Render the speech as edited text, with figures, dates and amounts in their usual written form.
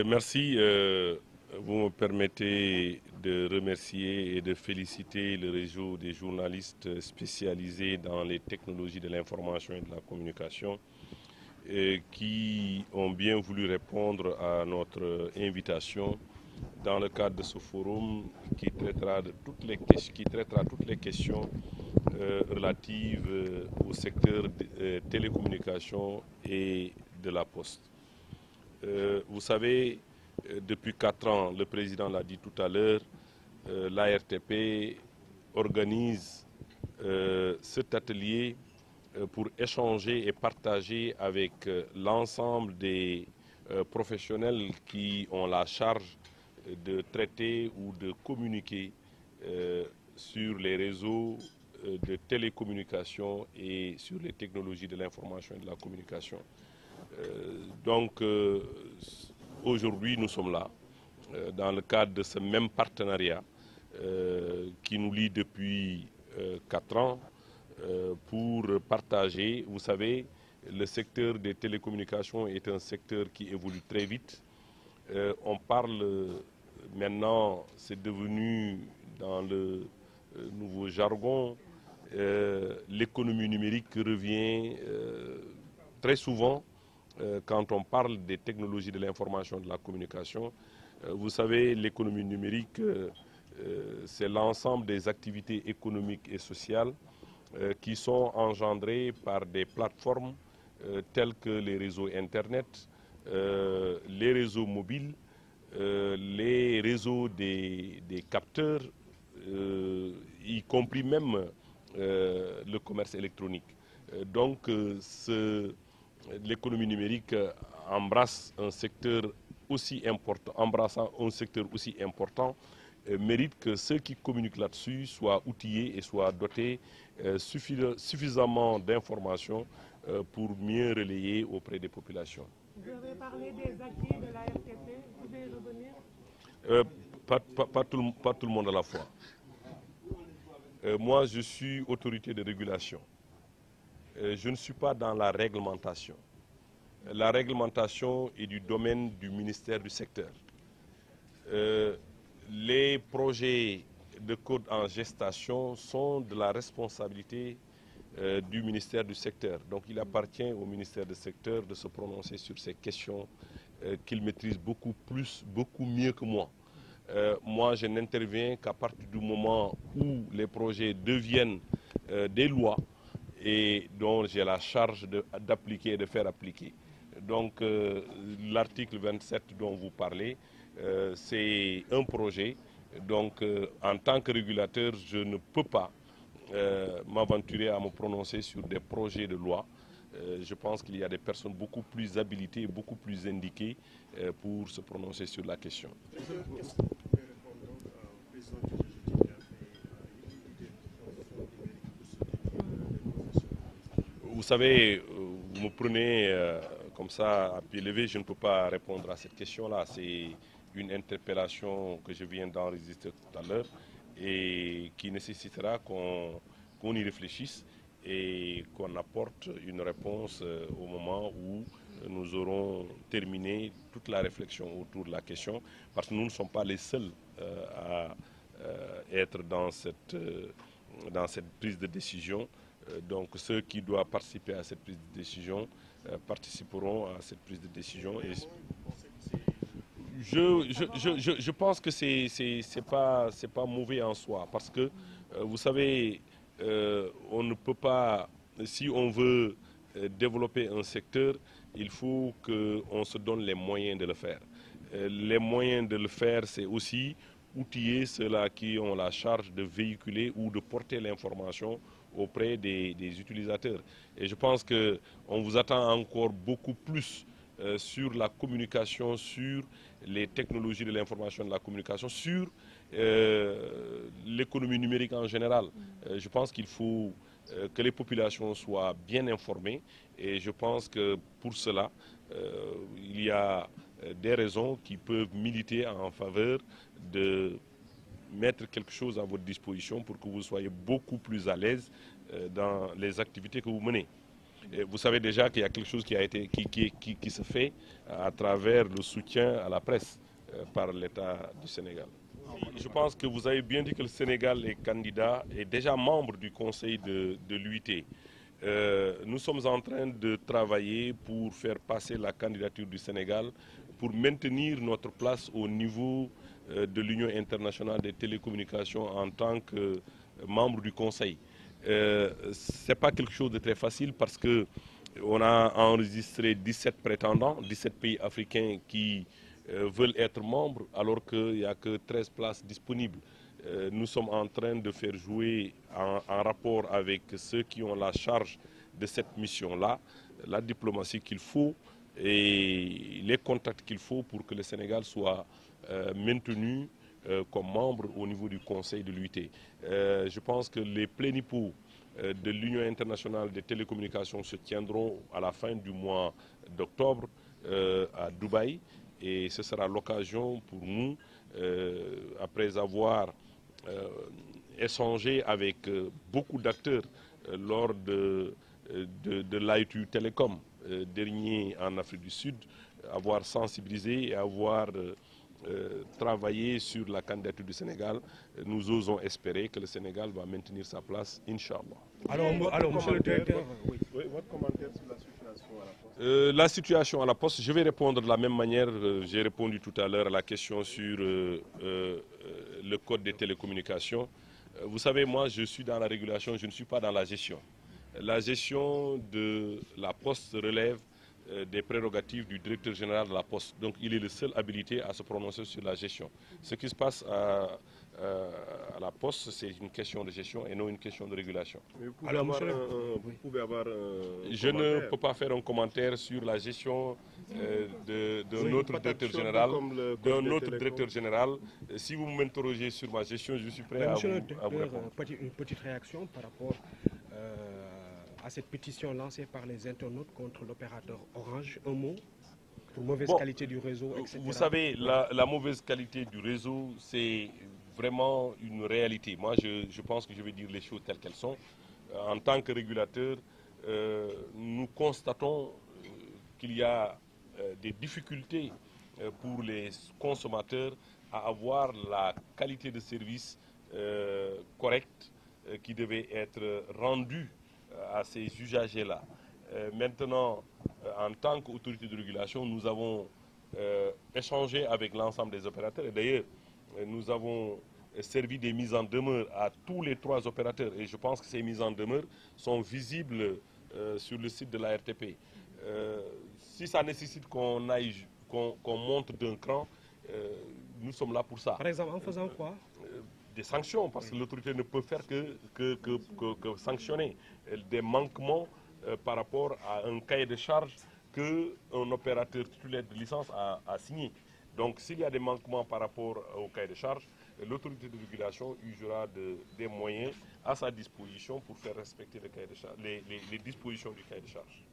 Merci. Vous me permettez de remercier et de féliciter le réseau des journalistes spécialisés dans les technologies de l'information et de la communication qui ont bien voulu répondre à notre invitation dans le cadre de ce forum qui traitera toutes les questions relatives au secteur des télécommunications et de la poste. Vous savez, depuis 4 ans, le président l'a dit tout à l'heure, l'ARTP organise cet atelier pour échanger et partager avec l'ensemble des professionnels qui ont la charge de traiter ou de communiquer sur les réseaux de télécommunication et sur les technologies de l'information et de la communication. Donc aujourd'hui nous sommes là dans le cadre de ce même partenariat qui nous lie depuis 4 ans pour partager. Vous savez, le secteur des télécommunications est un secteur qui évolue très vite. On parle maintenant, c'est devenu dans le nouveau jargon, l'économie numérique revient très souvent quand on parle des technologies de l'information et de la communication. Vous savez, l'économie numérique, c'est l'ensemble des activités économiques et sociales qui sont engendrées par des plateformes telles que les réseaux Internet, les réseaux mobiles, les réseaux des capteurs, y compris même le commerce électronique. Donc l'économie numérique embrasse un secteur aussi important, embrassant un secteur aussi important, mérite que ceux qui communiquent là-dessus soient outillés et soient dotés suffisamment d'informations pour mieux relayer auprès des populations. Vous avez parlé des acquis de la RTP, vous pouvez revenir? Pas tout le monde à la fois. Moi, je suis autorité de régulation. Je ne suis pas dans la réglementation. La réglementation est du domaine du ministère du secteur. Les projets de code en gestation sont de la responsabilité du ministère du secteur. Donc il appartient au ministère du secteur de se prononcer sur ces questions qu'il maîtrise beaucoup mieux que moi. Moi, je n'interviens qu'à partir du moment où les projets deviennent des lois et dont j'ai la charge d'appliquer et de faire appliquer. Donc l'article 27 dont vous parlez, c'est un projet. Donc en tant que régulateur, je ne peux pas m'aventurer à me prononcer sur des projets de loi. Je pense qu'il y a des personnes beaucoup plus habilitées, beaucoup plus indiquées pour se prononcer sur la question. Vous savez, vous me prenez comme ça à pied levé, je ne peux pas répondre à cette question-là. C'est une interpellation que je viens d'enregistrer tout à l'heure et qui nécessitera qu'on y réfléchisse et qu'on apporte une réponse au moment où nous aurons terminé toute la réflexion autour de la question, parce que nous ne sommes pas les seuls à être dans cette prise de décision. Donc ceux qui doivent participer à cette prise de décision participeront à cette prise de décision. Et je pense que c'est pas mauvais en soi, parce que vous savez, on ne peut pas, si on veut développer un secteur, il faut qu'on se donne les moyens de le faire. Les moyens de le faire, c'est aussi outiller ceux-là qui ont la charge de véhiculer ou de porter l'information auprès des utilisateurs. Et je pense qu'on vous attend encore beaucoup plus sur la communication, sur les technologies de l'information et de la communication, sur l'économie numérique en général. Je pense qu'il faut que les populations soient bien informées, et je pense que pour cela, il y a des raisons qui peuvent militer en faveur de mettre quelque chose à votre disposition pour que vous soyez beaucoup plus à l'aise dans les activités que vous menez. Et vous savez déjà qu'il y a quelque chose qui se fait à travers le soutien à la presse par l'État du Sénégal. Je pense que vous avez bien dit que le Sénégal est candidat et déjà membre du Conseil de l'UIT. Nous sommes en train de travailler pour faire passer la candidature du Sénégal pour maintenir notre place au niveau de l'Union internationale des télécommunications en tant que membre du Conseil. Ce n'est pas quelque chose de très facile parce qu'on a enregistré 17 prétendants, 17 pays africains qui veulent être membres alors qu'il n'y a que 13 places disponibles. Nous sommes en train de faire jouer en rapport avec ceux qui ont la charge de cette mission-là, la diplomatie qu'il faut et les contacts qu'il faut pour que le Sénégal soit maintenu comme membre au niveau du Conseil de l'UIT. Je pense que les plénipôts de l'Union internationale des télécommunications se tiendront à la fin du mois d'octobre à Dubaï et ce sera l'occasion pour nous, après avoir échangé avec beaucoup d'acteurs lors de l'ITU Télécom, dernier en Afrique du Sud, avoir sensibilisé et avoir travaillé sur la candidature du Sénégal, nous osons espérer que le Sénégal va maintenir sa place, Inch'Allah. Alors monsieur le directeur, votre commentaire sur la situation à la Poste? La situation à la Poste, je vais répondre de la même manière. J'ai répondu tout à l'heure à la question sur le code des télécommunications. Vous savez, moi, je suis dans la régulation, je ne suis pas dans la gestion. La gestion de la Poste relève des prérogatives du directeur général de la Poste. Donc il est le seul habilité à se prononcer sur la gestion. Ce qui se passe à la Poste, c'est une question de gestion et non une question de régulation. Alors, vous pouvez avoir je ne peux pas faire un commentaire sur la gestion d'un autre directeur général. Si vous m'interrogez sur ma gestion, je suis prêt à vous répondre. Une petite réaction par rapport à cette pétition lancée par les internautes contre l'opérateur Orange. Un mot pour mauvaise qualité du réseau, etc. Vous savez, la mauvaise qualité du réseau, c'est vraiment une réalité. Moi, je pense que je vais dire les choses telles qu'elles sont. En tant que régulateur, nous constatons qu'il y a des difficultés pour les consommateurs à avoir la qualité de service correcte qui devait être rendue à ces usagers-là. Maintenant, en tant qu'autorité de régulation, nous avons échangé avec l'ensemble des opérateurs. Et d'ailleurs, nous avons servi des mises en demeure à tous les 3 opérateurs. Et je pense que ces mises en demeure sont visibles sur le site de la RTP. Si ça nécessite qu'on monte d'un cran, nous sommes là pour ça. Par exemple, en faisant quoi? Des sanctions, parce que l'autorité ne peut faire que sanctionner des manquements par rapport à un cahier de charges qu'un opérateur titulaire de licence a signé. Donc s'il y a des manquements par rapport au cahier de charges, l'autorité de régulation usera des moyens à sa disposition pour faire respecter le cahier de charges, les dispositions du cahier de charges.